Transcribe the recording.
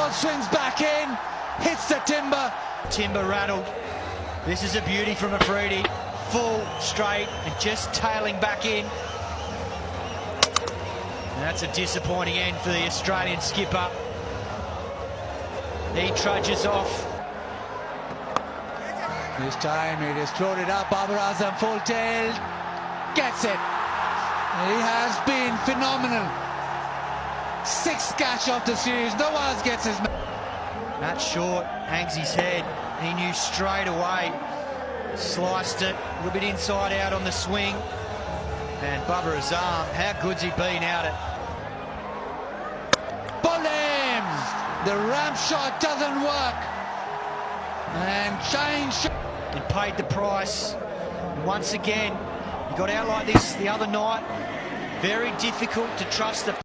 ball swings back in, hits the timber. Timber rattled. This is a beauty from Afridi. Full, straight, and just tailing back in. And that's a disappointing end for the Australian skipper. He trudges off. This time it is floated up. Babar Azam full tail. Gets it. He has been phenomenal. Sixth catch of the series. No one else gets his. That short hangs his head. He knew straight away. Sliced it. A little bit inside out on the swing. And Babar Azam, how good's he been out at? Bowlers! The ramp shot doesn't work. And change. He paid the price. Once again, he got out like this the other night. Very difficult to trust the